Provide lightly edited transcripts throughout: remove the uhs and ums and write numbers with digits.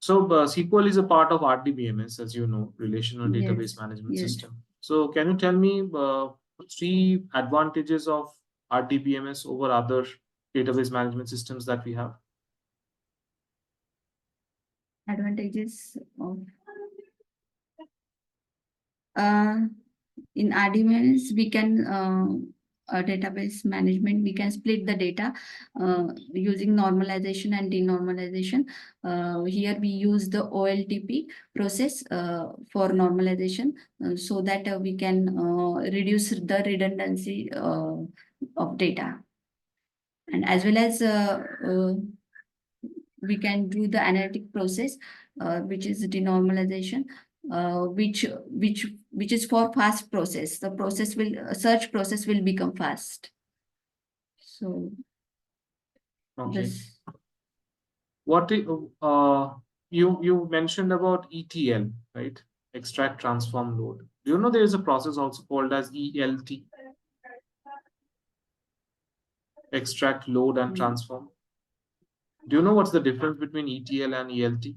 So SQL is a part of RDBMS, as you know, Relational Database Yes, Management yes. System. So can you tell me three advantages of RDBMS over other database management systems that we have? Advantages of in RDBMS, we can database management, we can split the data using normalization and denormalization. Here we use the OLTP process for normalization so that we can reduce the redundancy of data. And as well as we can do the analytic process, which is denormalization, which is for fast process. The process will search process will become fast. So Okay. this. What you mentioned about ETL, right? Extract, transform, load. Do you know there is a process also called as ELT? Extract, load, and transform. Do you know what's the difference between ETL and ELT?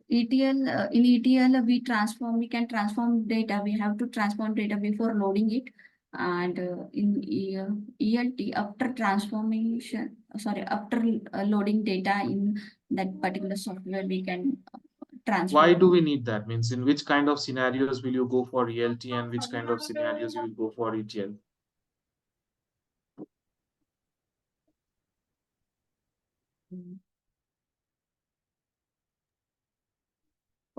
ETL, in ETL we can transform data. We have to transform data before loading it. And in ELT, after loading data in that particular software, we can transform. Why do we need that? Means in which kind of scenarios will you go for ELT and which kind of scenarios you will go for ETL?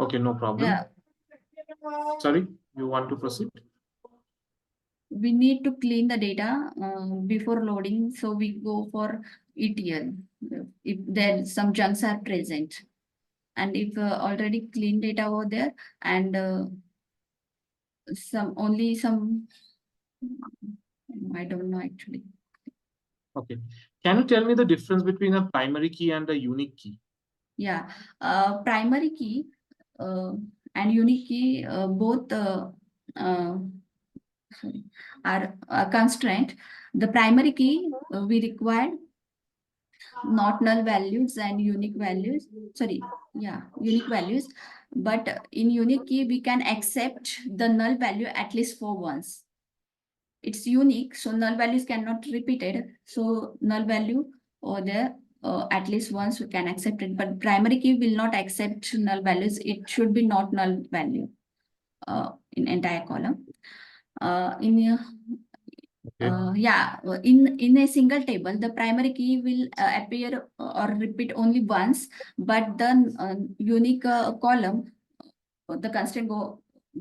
Okay, no problem. Yeah. Sorry, you want to proceed? We need to clean the data before loading, so we go for ETL if there some chunks are present, and if already clean data over there and some I don't know actually. Okay, can you tell me the difference between a primary key and a unique key? Yeah, primary key and unique key both are a constraint. The primary key we require not null values and unique values. Unique values. But in unique key, we can accept the null value at least for once. It's unique, so null values cannot be repeated. So null value or there at least once we can accept it. But primary key will not accept null values. It should be not null value in entire column. In a single table, the primary key will appear or repeat only once, but the unique column, the constraint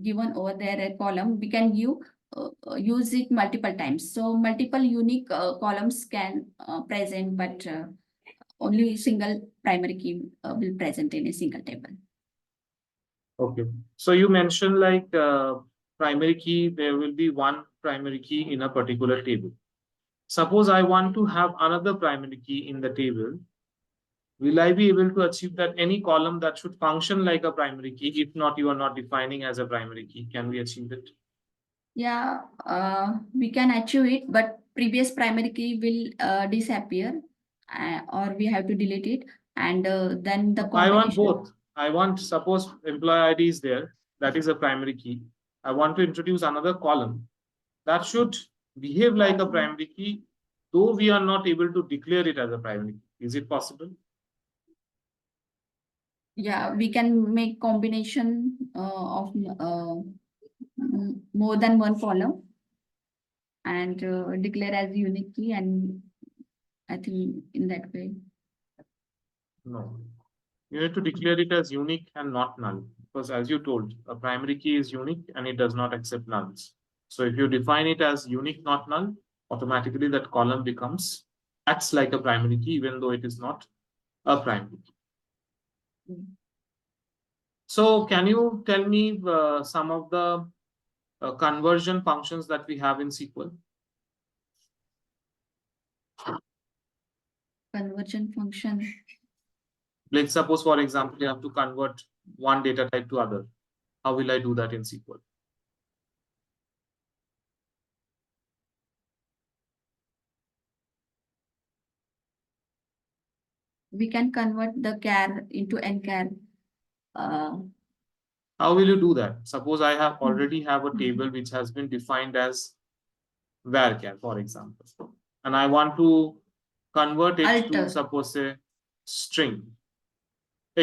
given over there a column, we can use it multiple times. So multiple unique columns can present, but only single primary key will present in a single table. Okay, so you mentioned like primary key, there will be one primary key in a particular table. Suppose I want to have another primary key in the table. Will I be able to achieve that any column that should function like a primary key? If not, you are not defining as a primary key. Can we achieve it? Yeah, we can achieve it, but previous primary key will disappear or we have to delete it. And then the combination. I want both. I want, suppose employee ID is there. That is a primary key. I want to introduce another column that should behave like a primary key, though we are not able to declare it as a primary key. Is it possible? Yeah, we can make combination of more than one column and declare as unique key, and I think in that way. No. You need to declare it as unique and not null, because as you told, a primary key is unique and it does not accept nulls. So if you define it as unique, not null, automatically that column acts like a primary key, even though it is not a primary key. So can you tell me some of the conversion functions that we have in SQL? Conversion function. Like suppose, for example, you have to convert one data type to other. How will I do that in SQL? we can convert the char into nchar. How will you do that? Suppose I have already have a table which has been defined as varchar, for example, and I want to convert it to Alter. suppose a string.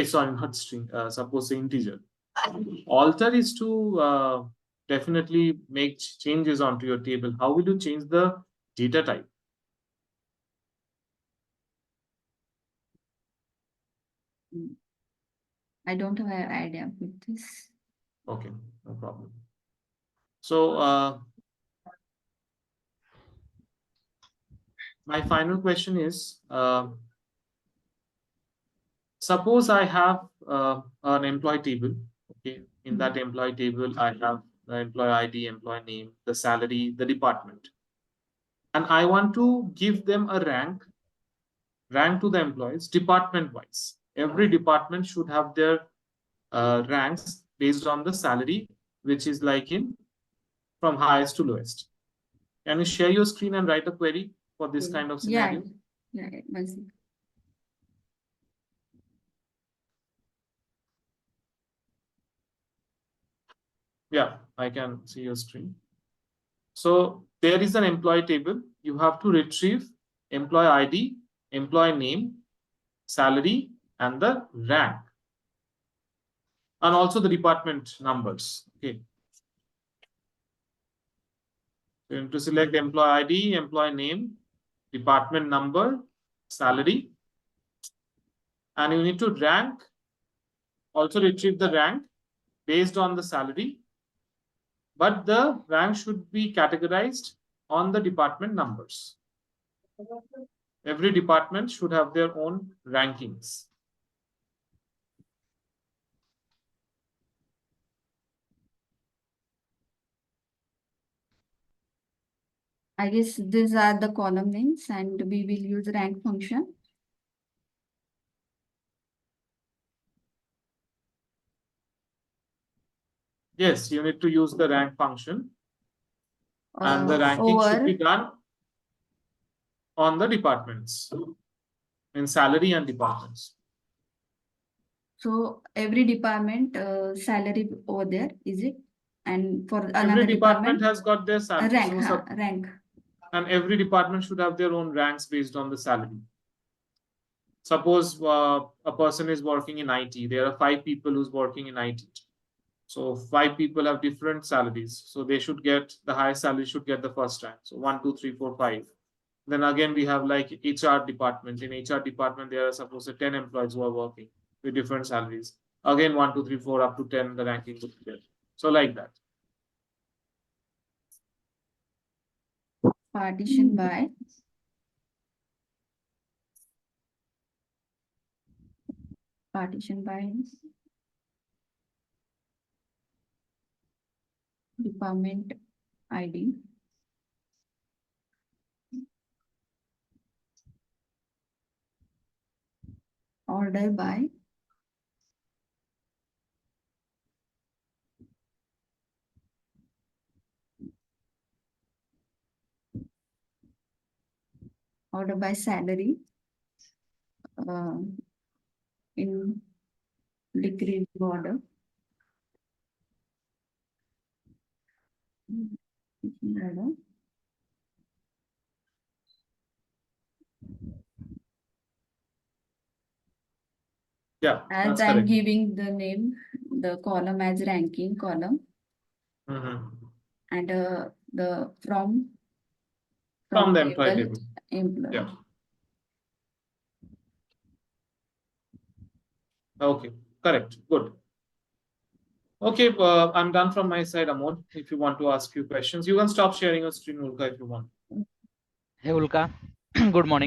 Sorry, not string. Suppose a integer. Alter is to definitely make changes onto your table. How will you change the data type? I don't have an idea with this. Okay, no problem. So my final question is, suppose I have an employee table. Okay, in that employee table, I have the employee ID, employee name, the salary, the department, and I want to give them a rank to the employees department wise. Every department should have their ranks based on the salary, which is like in from highest to lowest. Can you share your screen and write a query for this kind of scenario? Yeah. One second. Yeah, I can see your screen. So there is an employee table. You have to retrieve employee ID, employee name, salary, and the rank, and also the department numbers. Okay. So you need to select employee ID, employee name, department number, salary, and you need to rank, also retrieve the rank based on the salary, but the rank should be categorized on the department numbers. Every department should have their own rankings. I guess these are the column names and we will use rank function. Yes, you need to use the rank function, and the ranking should be done on the departments, in salary and departments. So every department salary over there, is it? And for another Every department has got their salary. Rank. And every department should have their own ranks based on the salary. Suppose a person is working in IT. There are 5 people who's working in IT. So 5 people have different salaries. So they should get the highest salary should get the first rank. So 1, 2, 3, 4, 5. Then again we have like HR department. In HR department there are suppose 10 employees who are working with different salaries. Again 1, 2, 3, 4 up to 10 the ranking would be there. So like that. Partition by department ID. Order by salary in decreasing order. Yeah, as I'm correct. Giving the name, the column as ranking column. And the from the employee table. Employee. Yeah. Okay, correct. Good. Okay, I'm done from my side, Amol. If you want to ask few questions, you can stop sharing your screen, Ulka, if you want. Hey Ulka, good morning.